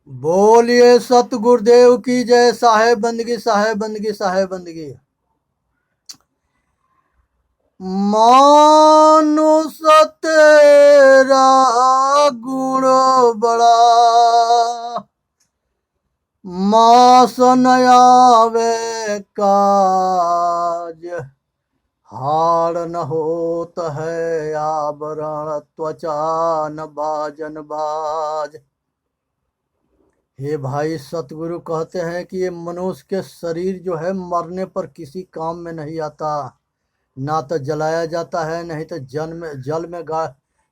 बोलिए सतगुरुदेव की जय। साहेब बंदगी, साहेब बंदगी, साहेब बंदगी। मानुष तेरा गुण बड़ा, मास न आवे काज। हाड़ न होत है आवरण, त्वचा न बाजन बाज। हे भाई, सतगुरु कहते हैं कि ये मनुष्य के शरीर जो है मरने पर किसी काम में नहीं आता। ना तो जलाया जाता है, नहीं तो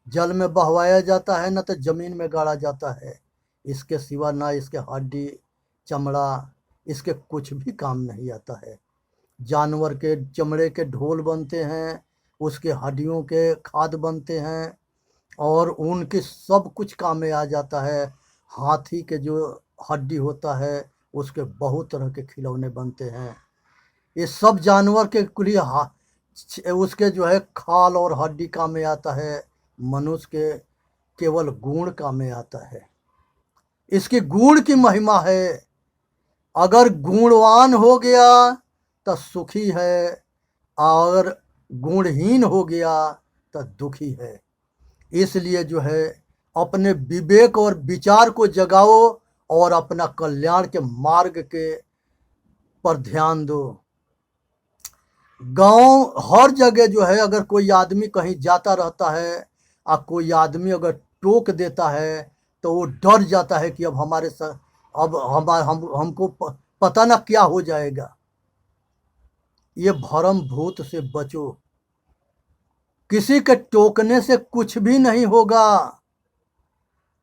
जल में बहवाया जाता है, ना तो जमीन में गाड़ा जाता है। इसके सिवा ना इसके हड्डी चमड़ा इसके कुछ भी काम नहीं आता है। जानवर के चमड़े के ढोल बनते हैं, उसके हड्डियों के खाद बनते हैं, और ऊन के सब कुछ काम में आ जाता है। हाथी के जो हड्डी होता है उसके बहुत तरह के खिलौने बनते हैं। ये सब जानवर के कुल उसके जो है खाल और हड्डी काम में आता है। मनुष्य के केवल गुण काम में आता है। इसकी गुण की महिमा है। अगर गुणवान हो गया तो सुखी है, और गुणहीन हो गया तो दुखी है। इसलिए जो है अपने विवेक और विचार को जगाओ और अपना कल्याण के मार्ग के पर ध्यान दो। गांव हर जगह जो है अगर कोई आदमी कहीं जाता रहता है और कोई आदमी अगर टोक देता है तो वो डर जाता है कि अब हमारे साथ अब हमको पता ना क्या हो जाएगा। ये भरम भूत से बचो। किसी के टोकने से कुछ भी नहीं होगा।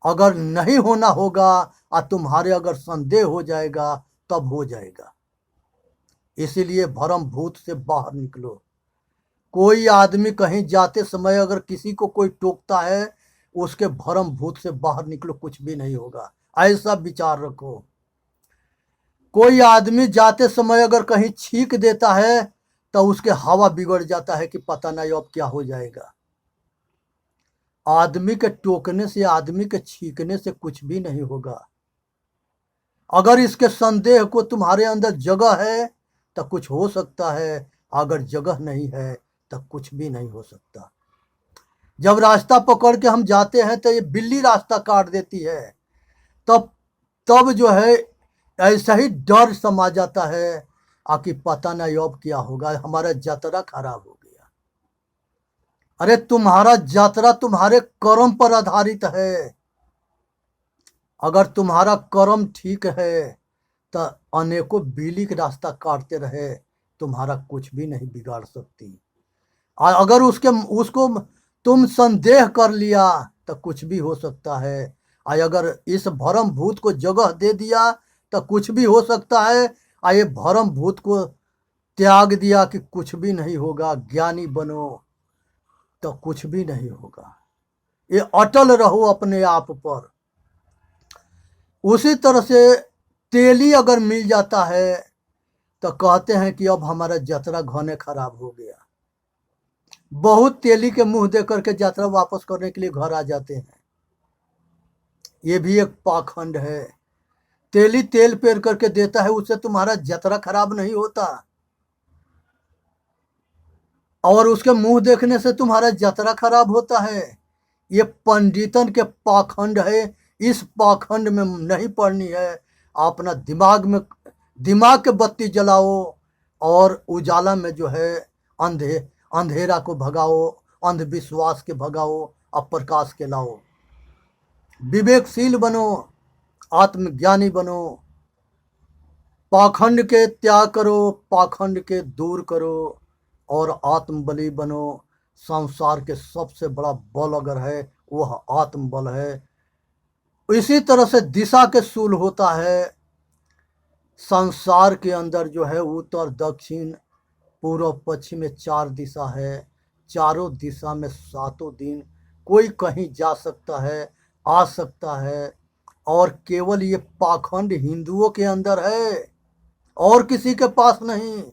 अगर नहीं होना होगा और तुम्हारे अगर संदेह हो जाएगा तब हो जाएगा। इसीलिए भरम भूत से बाहर निकलो। कोई आदमी कहीं जाते समय अगर किसी को कोई टोकता है, उसके भरम भूत से बाहर निकलो, कुछ भी नहीं होगा। ऐसा विचार रखो। कोई आदमी जाते समय अगर कहीं छींक देता है तो उसके हवा बिगड़ जाता है कि पता नहीं अब क्या हो जाएगा। आदमी के टोकने से, आदमी के छींकने से कुछ भी नहीं होगा। अगर इसके संदेह को तुम्हारे अंदर जगह है तो कुछ हो सकता है, अगर जगह नहीं है तो कुछ भी नहीं हो सकता। जब रास्ता पकड़ के हम जाते हैं तो ये बिल्ली रास्ता काट देती है, तब तब जो है ऐसा ही डर समा जाता है आकि पता नहीं अब क्या होगा, हमारा यात्रा खराब हो गया। अरे तुम्हारा यात्रा तुम्हारे कर्म पर आधारित है। अगर तुम्हारा कर्म ठीक है तो अनेकों बिल्ली का रास्ता काटते रहे, तुम्हारा कुछ भी नहीं बिगाड़ सकती। और अगर उसको तुम संदेह कर लिया तो कुछ भी हो सकता है। और अगर इस भरम भूत को जगह दे दिया तो कुछ भी हो सकता है। और ये भरम भूत को त्याग दिया कि कुछ भी नहीं होगा, ज्ञानी बनो तो कुछ भी नहीं होगा। ये अटल रहो अपने आप पर। उसी तरह से तेली अगर मिल जाता है तो कहते हैं कि अब हमारा यात्रा घने खराब हो गया। बहुत तेली के मुंह देख करके यात्रा वापस करने के लिए घर आ जाते हैं। ये भी एक पाखंड है। तेली तेल पेर करके देता है, उससे तुम्हारा यात्रा खराब नहीं होता, और उसके मुंह देखने से तुम्हारा यात्रा खराब होता है। ये पंडितन के पाखंड है। इस पाखंड में नहीं पड़नी है। अपना दिमाग के बत्ती जलाओ और उजाला में जो है अंधेरा को भगाओ, अंधविश्वास के भगाओ, अब प्रकाश के लाओ। विवेकशील बनो, आत्मज्ञानी बनो। पाखंड के त्याग करो, पाखंड के दूर करो, और आत्मबली बनो। संसार के सबसे बड़ा बल अगर है वह आत्मबल है। इसी तरह से दिशा के सूल होता है। संसार के अंदर जो है उत्तर दक्षिण पूर्व पश्चिम में 4 दिशा है। चारों दिशा में सातों दिन कोई कहीं जा सकता है, आ सकता है। और केवल ये पाखंड हिंदुओं के अंदर है, और किसी के पास नहीं।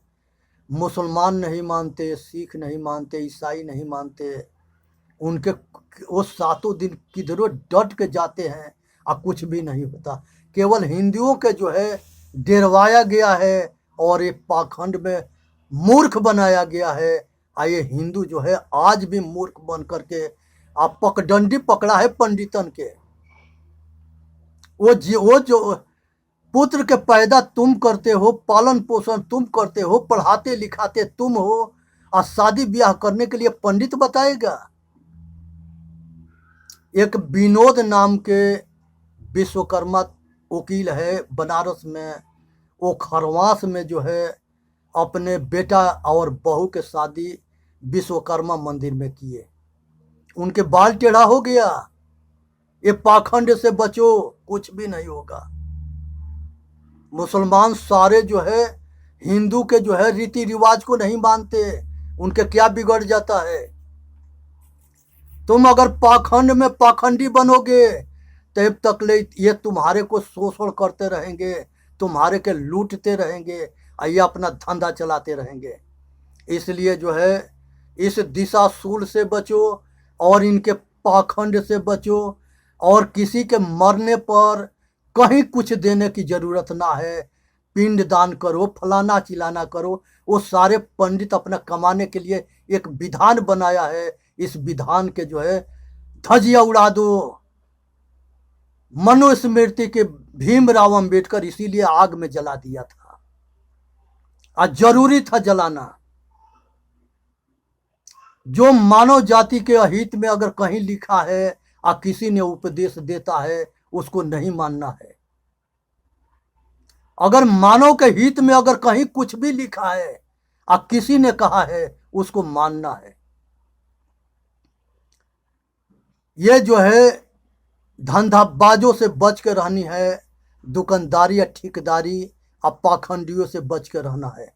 मुसलमान नहीं मानते, सिख नहीं मानते, ईसाई नहीं मानते। उनके वो सातों दिन किधरों डट के जाते हैं और कुछ भी नहीं होता। केवल हिंदुओं के जो है डरवाया गया है और ये पाखंड में मूर्ख बनाया गया है। और ये हिंदू जो है आज भी मूर्ख बन करके आप पगडंडी पकड़ा है पंडितन के। वो जो पुत्र के पैदा तुम करते हो, पालन पोषण तुम करते हो, पढ़ाते लिखाते तुम हो, और शादी ब्याह करने के लिए पंडित बताएगा। एक विनोद नाम के विश्वकर्मा वकील है बनारस में, वो खरवास में जो है अपने बेटा और बहू के शादी विश्वकर्मा मंदिर में किए। उनके बाल टेढ़ा हो गया। ये पाखंड से बचो, कुछ भी नहीं होगा। मुसलमान सारे जो है हिंदू के जो है रीति रिवाज को नहीं मानते, उनके क्या बिगड़ जाता है। तुम अगर पाखंड में पाखंडी बनोगे तब तक ले ये तुम्हारे को शोषण करते रहेंगे, तुम्हारे के लूटते रहेंगे और ये अपना धंधा चलाते रहेंगे। इसलिए जो है इस दिशा सूल से बचो और इनके पाखंड से बचो। और किसी के मरने पर कहीं कुछ देने की जरूरत ना है। पिंड दान करो, फलाना चिलाना करो, वो सारे पंडित अपना कमाने के लिए एक विधान बनाया है। इस विधान के जो है धजिया उड़ा दो। मनुस्मृति के भीमराव अंबेडकर इसीलिए आग में जला दिया था, आज जरूरी था जलाना। जो मानव जाति के अहित में अगर कहीं लिखा है और किसी ने उपदेश देता है, उसको नहीं मानना है। अगर मानव के हित में अगर कहीं कुछ भी लिखा है और किसी ने कहा है, उसको मानना है। ये जो है धंधाबाजों से बच के रहनी है, दुकानदारी या ठेकेदारी और पाखंडियों से बच के रहना है।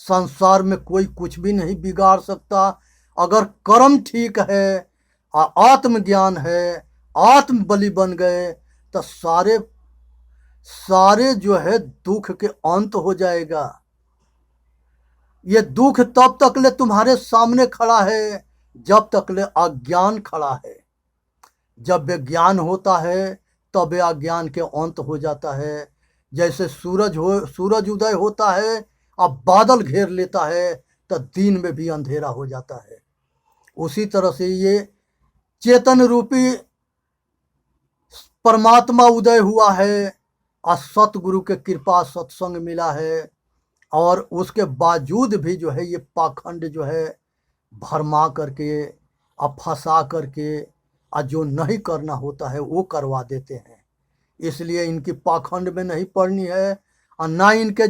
संसार में कोई कुछ भी नहीं बिगाड़ सकता। अगर कर्म ठीक है, आत्मज्ञान है, आत्म बलि बन गए तो सारे जो है दुख के अंत हो जाएगा। ये दुख तब तक ले तुम्हारे सामने खड़ा है जब तक ले अज्ञान खड़ा है। जब विज्ञान होता है तब अज्ञान के अंत हो जाता है। जैसे सूरज उदय होता है अब बादल घेर लेता है तो दिन में भी अंधेरा हो जाता है। उसी तरह से ये चेतन रूपी परमात्मा उदय हुआ है और सतगुरु के कृपा सत्संग मिला है, और उसके बावजूद भी जो है ये पाखंड जो है भरमा करके और फंसा करके और जो नहीं करना होता है वो करवा देते हैं। इसलिए इनकी पाखंड में नहीं पड़नी है और ना इनके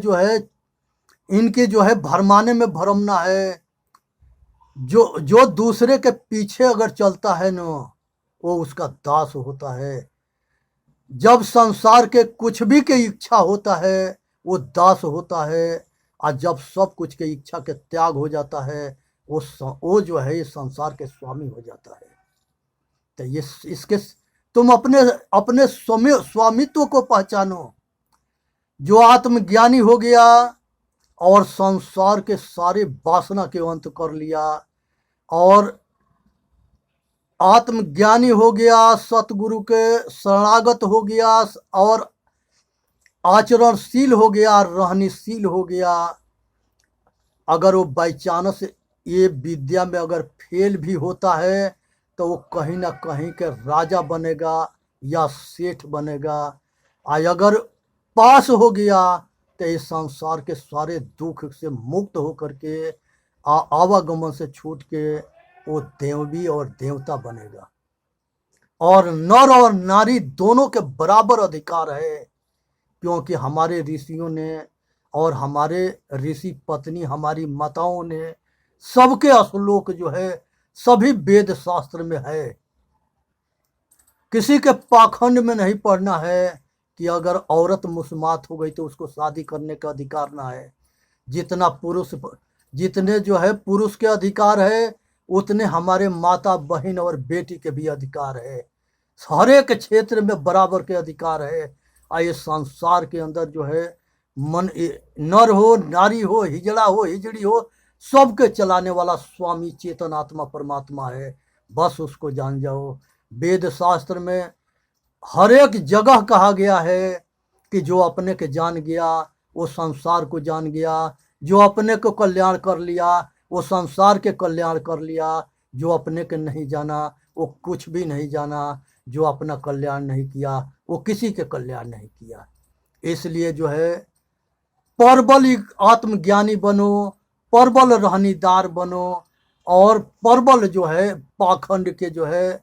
जो है भरमाने में भरमना है। जो दूसरे के पीछे अगर चलता है ना, वो उसका दास होता है। जब संसार के कुछ भी की इच्छा होता है वो दास होता है, और जब सब कुछ के इच्छा के त्याग हो जाता है वो जो है इस संसार के स्वामी हो जाता है। तो ये इसके तुम अपने स्वामित्व को पहचानो। जो आत्मज्ञानी हो गया और संसार के सारे वासना के अंत कर लिया और आत्मज्ञानी हो गया, सतगुरु के शरणागत हो गया और आचरणशील हो गया, रहनीशील हो गया। अगर वो बाई चांस ये विद्या में अगर फेल भी होता है तो वो कहीं ना कहीं के राजा बनेगा या सेठ बनेगा। और अगर पास हो गया तो इस संसार के सारे दुख से मुक्त होकर के आवागमन से छूट के वो देवी और देवता बनेगा। और नर और नारी दोनों के बराबर अधिकार है, क्योंकि हमारे ऋषियों ने और हमारे ऋषि पत्नी हमारी माताओं ने सबके श्लोक जो है सभी वेद शास्त्र में है। किसी के पाखंड में नहीं पड़ना है कि अगर औरत मुसमात हो गई तो उसको शादी करने का अधिकार ना है। जितने जो है पुरुष के अधिकार है उतने हमारे माता बहन और बेटी के भी अधिकार है। हर एक क्षेत्र में बराबर के अधिकार है। और ये संसार के अंदर जो है नर हो नारी हो हिजड़ा हो हिजड़ी हो सबके चलाने वाला स्वामी चेतन आत्मा परमात्मा है। बस उसको जान जाओ। वेद शास्त्र में हर एक जगह कहा गया है कि जो अपने के जान गया वो संसार को जान गया, जो अपने को कल्याण कर लिया वो संसार के कल्याण कर लिया, जो अपने के नहीं जाना वो कुछ भी नहीं जाना, जो अपना कल्याण नहीं किया वो किसी के कल्याण नहीं किया। इसलिए जो है प्रबल आत्मज्ञानी बनो, प्रबल रहनीदार बनो, और प्रबल जो है पाखंड के जो है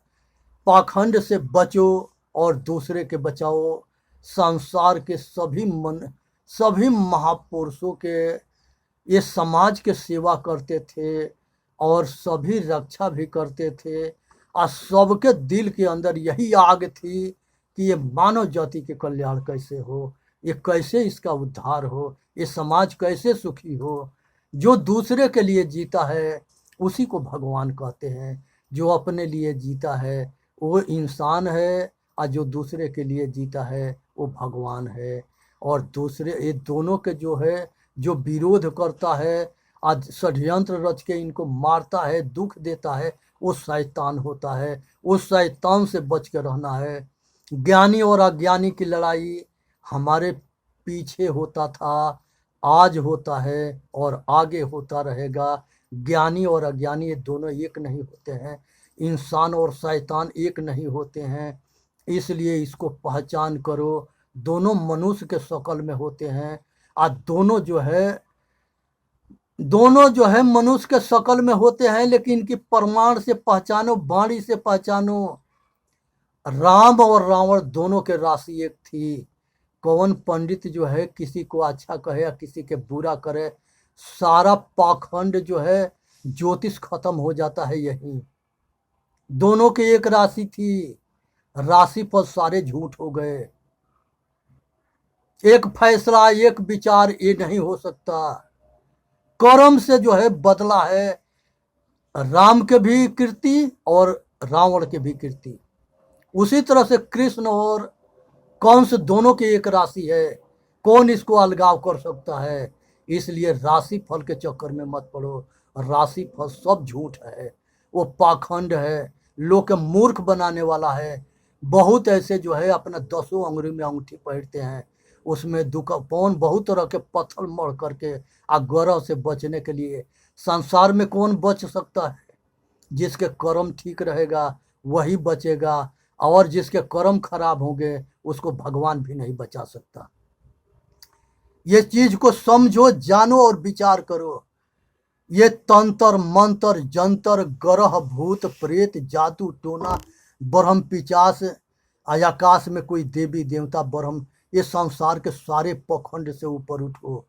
पाखंड से बचो और दूसरे के बचाओ। संसार के सभी महापुरुषों के ये समाज के सेवा करते थे और सभी रक्षा भी करते थे, और सबके दिल के अंदर यही आग थी कि ये मानव जाति के कल्याण कैसे हो, ये कैसे इसका उद्धार हो, ये समाज कैसे सुखी हो। जो दूसरे के लिए जीता है उसी को भगवान कहते हैं, जो अपने लिए जीता है वो इंसान है, और जो दूसरे के लिए जीता है वो भगवान है। और दूसरे ये दोनों के जो है जो विरोध करता है, आज षड्यंत्र रच के इनको मारता है, दुख देता है, वो शैतान होता है। उस शैतान से बच के रहना है। ज्ञानी और अज्ञानी की लड़ाई हमारे पीछे होता था, आज होता है और आगे होता रहेगा। ज्ञानी और अज्ञानी ये दोनों एक नहीं होते हैं, इंसान और शैतान एक नहीं होते हैं। इसलिए इसको पहचान करो, दोनों मनुष्य के शक्ल में होते हैं, और दोनों जो है मनुष्य के शक्ल में होते हैं, लेकिन इनकी प्रमाण से पहचानो, वाणी से पहचानो। राम और रावण दोनों के राशि एक थी। कौन पंडित जो है किसी को अच्छा कहे या किसी के बुरा करे, सारा पाखंड जो है ज्योतिष खत्म हो जाता है यही। दोनों की एक राशि थी, राशि पर सारे झूठ हो गए। एक फैसला एक विचार ये नहीं हो सकता। कर्म से जो है बदला है राम के भी कीर्ति और रावण के भी कीर्ति। उसी तरह से कृष्ण और कंस दोनों की एक राशि है, कौन इसको अलगाव कर सकता है। इसलिए राशि फल के चक्कर में मत पड़ो, राशि फल सब झूठ है, वो पाखंड है, लोग के मूर्ख बनाने वाला है। बहुत ऐसे जो है अपना 10 अंगुली में अंगूठी पहनते हैं, उसमें पौन बहुत तरह के पत्थर मढ़ करके आ ग्रह से बचने के लिए। संसार में कौन बच सकता है? जिसके कर्म ठीक रहेगा वही बचेगा, और जिसके कर्म खराब होंगे उसको भगवान भी नहीं बचा सकता। ये चीज को समझो, जानो और विचार करो। ये तंत्र मंत्र जंतर ग्रह भूत प्रेत जादू टोना ब्रह्म पिचास, आकाश में कोई देवी देवता ब्रह्म, ये संसार के सारे पखंड से ऊपर उठो।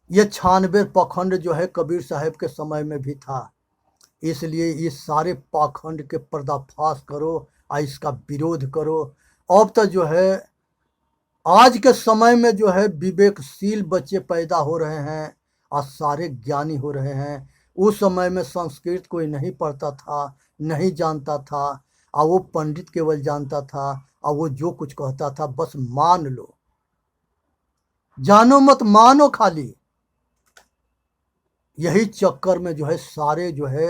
ये 96 पखंड जो है कबीर साहब के समय में भी था। इसलिए ये सारे पाखंड के पर्दाफाश करो और इसका विरोध करो। अब तो जो है आज के समय में जो है विवेकशील बच्चे पैदा हो रहे हैं और सारे ज्ञानी हो रहे हैं। उस समय में संस्कृत कोई नहीं पढ़ता था, नहीं जानता था, और वो पंडित केवल जानता था, और वो जो कुछ कहता था बस मान लो, जानो मत मानो खाली। यही चक्कर में जो है सारे जो है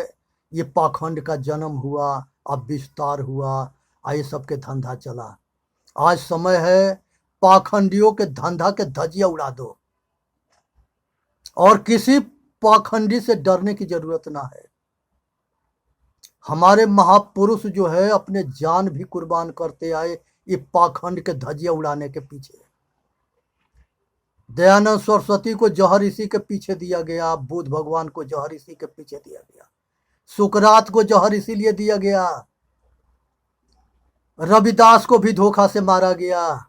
ये पाखंड का जन्म हुआ, अब विस्तार हुआ, और ये सबके धंधा चला। आज समय है पाखंडियों के धंधा के धजिया उड़ा दो, और किसी पाखंडी से डरने की जरूरत ना है। हमारे महापुरुष जो है अपने जान भी कुर्बान करते आए ये पाखंड के धजिया उड़ाने के पीछे। दयानंद सरस्वती को जहर इसी के पीछे दिया गया, बुद्ध भगवान को जहर इसी के पीछे दिया गया, सुकरात को जहर इसीलिए दिया गया, रविदास को भी धोखा से मारा गया,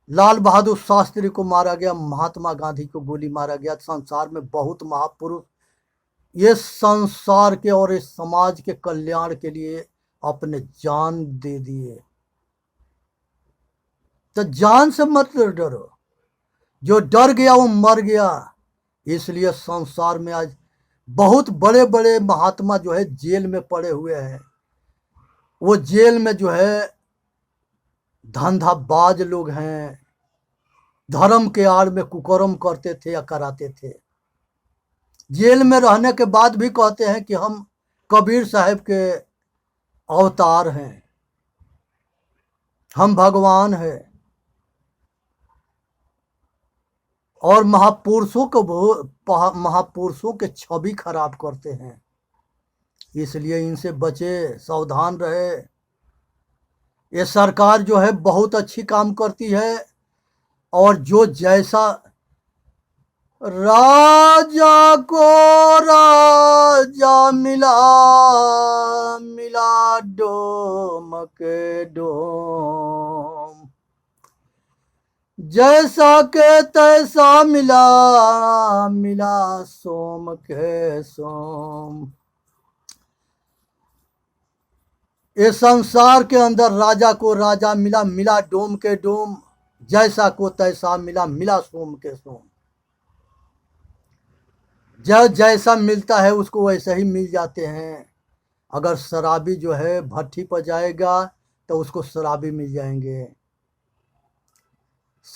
लाल बहादुर शास्त्री को मारा गया, महात्मा गांधी को गोली मारा गया। संसार में बहुत महापुरुष ये संसार के और इस समाज के कल्याण के लिए अपने जान दे दिए। तो जान से मत डरो, जो डर गया वो मर गया। इसलिए संसार में आज बहुत बड़े बड़े महात्मा जो है जेल में पड़े हुए हैं। वो जेल में जो है धंधाबाज लोग हैं, धर्म के आड़ में कुकर्म करते थे या कराते थे। जेल में रहने के बाद भी कहते हैं कि हम कबीर साहब के अवतार हैं। हम भगवान है। और महापुरुषों के छवि खराब करते हैं, इसलिए इनसे बचे, सावधान रहे। ये सरकार जो है बहुत अच्छी काम करती है, और जो जैसा राजा को राजा मिला, मिला डोम के डोम, जैसा के तैसा मिला, मिला सोम के सोम। इस संसार के अंदर राजा को राजा मिला, मिला डोम के डोम, जैसा को तैसा मिला, मिला सोम के सोम। जैसा मिलता है उसको वैसे ही मिल जाते हैं। अगर शराबी जो है भट्टी पर जाएगा तो उसको शराबी मिल जाएंगे,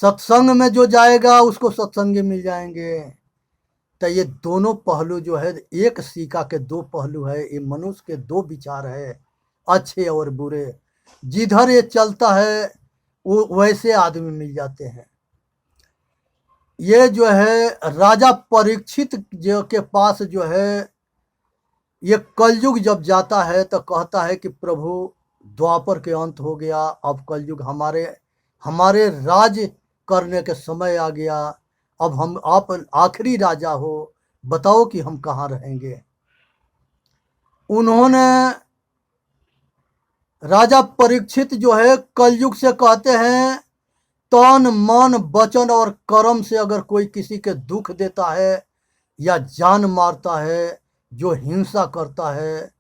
सत्संग में जो जाएगा उसको सत्संगी मिल जाएंगे। तो ये दोनों पहलू जो है, एक सिक्का के दो पहलू है। ये मनुष्य के दो विचार है, अच्छे और बुरे। जिधर ये चलता है वो वैसे आदमी मिल जाते हैं। ये जो है राजा परीक्षित जो के पास जो है, ये कलयुग जब जाता है तो कहता है कि प्रभु द्वापर के अंत हो गया, अब कलयुग हमारे राज करने के समय आ गया, अब आप आखिरी राजा हो, बताओ कि हम कहाँ रहेंगे। उन्होंने राजा परीक्षित जो है कलयुग से कहते हैं, तन मन वचन और कर्म से अगर कोई किसी के दुख देता है या जान मारता है, जो हिंसा करता है,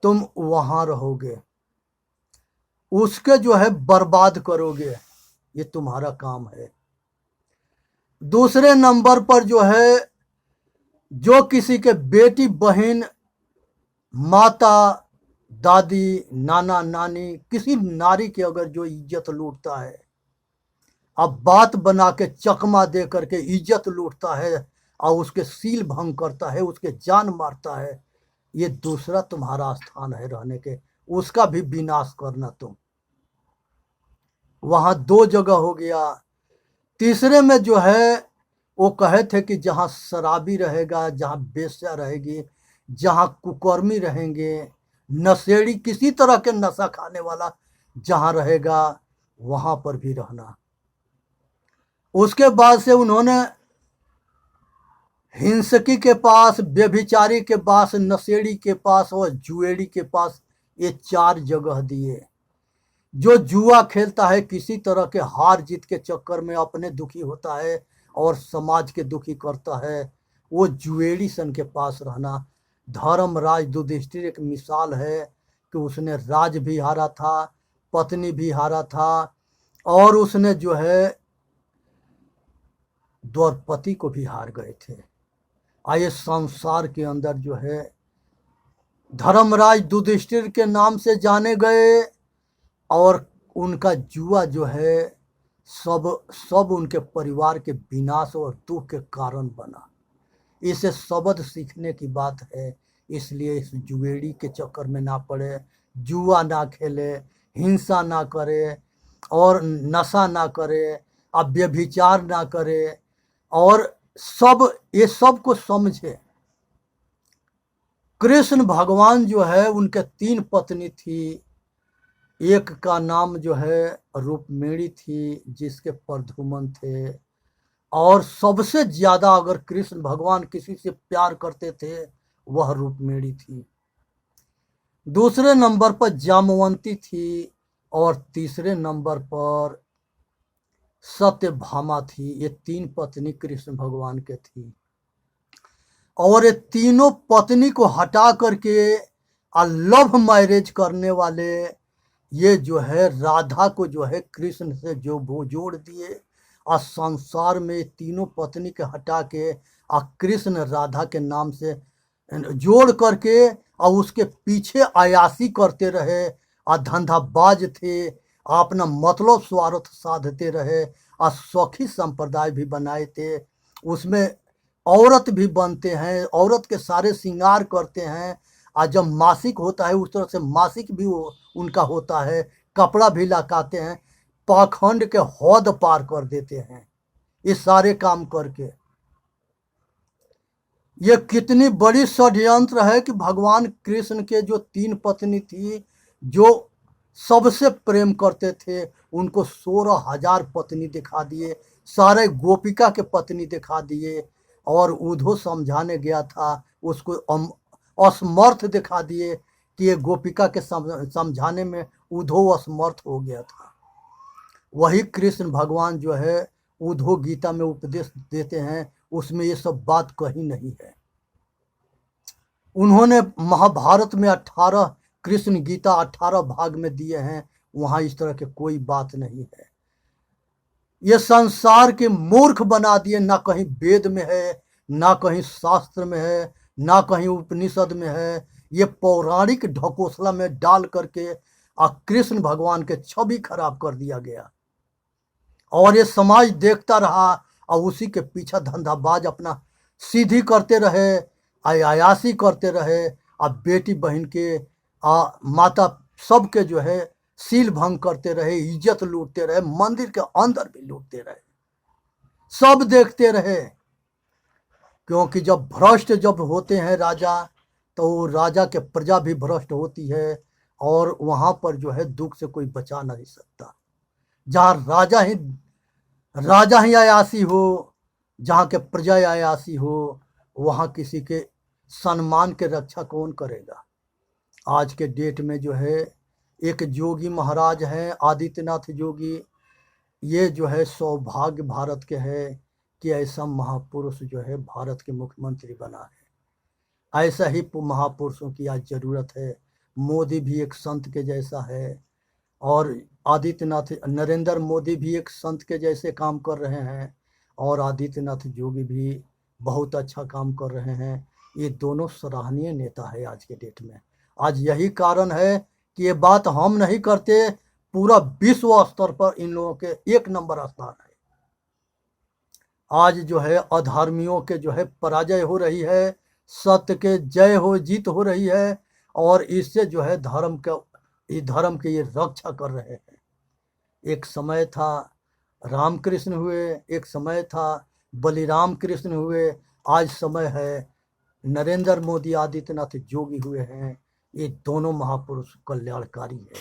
तुम वहां रहोगे, उसके जो है बर्बाद करोगे, ये तुम्हारा काम है। दूसरे नंबर पर जो है, जो किसी के बेटी बहन माता दादी नाना नानी किसी नारी की अगर जो इज्जत लूटता है, अब बात बना के चकमा दे करके इज्जत लूटता है और उसके सील भंग करता है, उसके जान मारता है, ये दूसरा तुम्हारा स्थान है रहने के, उसका भी विनाश करना तुम। वहां दो जगह हो गया। तीसरे में जो है वो कहे थे कि जहां शराबी रहेगा, जहां बेश्या रहेगी, जहां कुकर्मी रहेंगे, नशेड़ी किसी तरह के नशा खाने वाला जहां रहेगा, वहां पर भी रहना। उसके बाद से उन्होंने हिंसकी के पास, व्यभिचारी के पास, नशेड़ी के पास और जुएड़ी के पास ये चार जगह दिए। जो जुआ खेलता है, किसी तरह के हार जीत के चक्कर में अपने दुखी होता है और समाज के दुखी करता है, वो जुएड़ी सन के पास रहना। धर्मराज युधिष्ठिर एक मिसाल है कि उसने राज भी हारा था, पत्नी भी हारा था, और उसने जो है द्रौपदी को भी हार गए थे। आइए संसार के अंदर जो है धर्मराज युधिष्ठिर के नाम से जाने गए, और उनका जुआ जो है सब उनके परिवार के विनाश और दुख के कारण बना। इसे सबद सीखने की बात है, इसलिए इस जुएड़ी के चक्कर में ना पड़े, जुआ ना खेले, हिंसा ना करे, और नशा ना करे, अब व्यभिचार ना करे, और ये सब को समझे। कृष्ण भगवान जो है उनके 3 पत्नी थी। एक का नाम जो है रुक्मिणी थी, जिसके प्रद्युम्न थे, और सबसे ज्यादा अगर कृष्ण भगवान किसी से प्यार करते थे वह रुक्मिणी थी। दूसरे नंबर पर जामवंती थी, और तीसरे नंबर पर सत्यभामा थी। ये 3 पत्नी कृष्ण भगवान के थी, और ये तीनों पत्नी को हटा करके लव मैरिज करने वाले ये जो है राधा को जो है कृष्ण से जो वो जोड़ दिए, और संसार में तीनों पत्नी के हटा के कृष्ण राधा के नाम से जोड़ करके और उसके पीछे अयासी करते रहे, और धंधाबाज थे, अपना मतलब स्वार्थ साधते रहे, और सखी संप्रदाय भी बनाए थे। उसमें औरत भी बनते हैं, औरत के सारे श्रृंगार करते हैं, और जब मासिक होता है उस तरह से मासिक भी उनका होता है, कपड़ा भी लकाते हैं, पाखंड के हद पार कर देते हैं ये सारे काम करके। ये कितनी बड़ी षड्यंत्र है कि भगवान कृष्ण के जो 3 पत्नी थी, जो सबसे प्रेम करते थे, उनको 16,000 पत्नी दिखा दिए, सारे गोपिका के पत्नी दिखा दिए, और उद्धव समझाने गया था उसको असमर्थ दिखा दिए कि ये गोपिका के समझाने में उद्धव असमर्थ हो गया था। वही कृष्ण भगवान जो है उद्धव गीता में उपदेश देते हैं, उसमें ये सब बात कही नहीं है। उन्होंने महाभारत में 18 कृष्ण गीता 18 भाग में दिए हैं, वहां इस तरह के कोई बात नहीं है। ये संसार के मूर्ख बना दिए, ना कहीं वेद में है, ना कहीं शास्त्र में है, ना कहीं उपनिषद में है। ये पौराणिक ढकोसला में डाल करके कृष्ण भगवान के छवि खराब कर दिया गया, और ये समाज देखता रहा और उसी के पीछे धंधाबाज अपना सीधी करते रहे, अयायासी करते रहे, अब बेटी बहन के माता सबके जो है सील भंग करते रहे, इज्जत लूटते रहे, मंदिर के अंदर भी लूटते रहे, सब देखते रहे। क्योंकि जब भ्रष्ट जब होते हैं राजा, तो राजा के प्रजा भी भ्रष्ट होती है, और वहां पर जो है दुख से कोई बचा नहीं सकता। जहाँ राजा ही अयासी हो, जहाँ के प्रजा अयासी हो, वहाँ किसी के सम्मान के रक्षा कौन करेगा। आज के डेट में जो है एक जोगी महाराज हैं, आदित्यनाथ जोगी, ये जो है सौभाग्य भारत के है कि ऐसा महापुरुष जो है भारत के मुख्यमंत्री बना है। ऐसा ही महापुरुषों की आज जरूरत है। मोदी भी एक संत के जैसा है, और आदित्यनाथ नरेंद्र मोदी भी एक संत के जैसे काम कर रहे हैं, और आदित्यनाथ जोगी भी बहुत अच्छा काम कर रहे हैं। ये दोनों सराहनीय नेता है आज के डेट में। आज यही कारण है कि ये बात हम नहीं करते, पूरा विश्व स्तर पर इन लोगों के 1 नंबर स्थान है। आज जो है अधर्मियों के जो है पराजय हो रही है, सत्य के जय हो जीत हो रही है, और इससे जो है धर्म के ये रक्षा कर रहे हैं। एक समय था रामकृष्ण हुए, एक समय था बलिराम कृष्ण हुए, आज समय है नरेंद्र मोदी आदित्यनाथ जोगी हुए हैं। ये दोनों महापुरुष कल्याणकारी है।